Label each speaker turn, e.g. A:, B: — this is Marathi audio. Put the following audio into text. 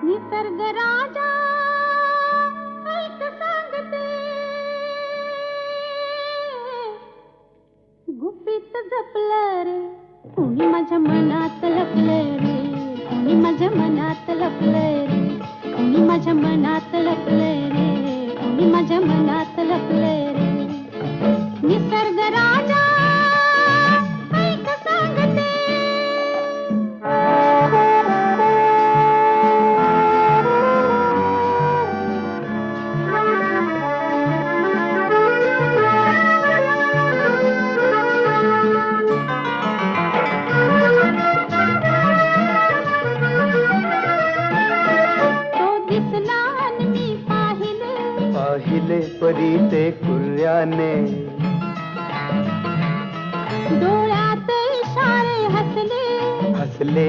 A: निसर्ग राजा ऐक सांगते, गुपित जपलं रे कुणी माझ्या मनात लपलं रे, कुणी माझ्या मनात लपलं रे, कुणी माझ्या मनात लपलं रे, कुणी माझ्या मनात लपलं रे. निसर्ग राजा ऐक सांगते.
B: पाहिले परी ते कुर्याने,
A: डोळ्यात इशारे हसले
B: हसले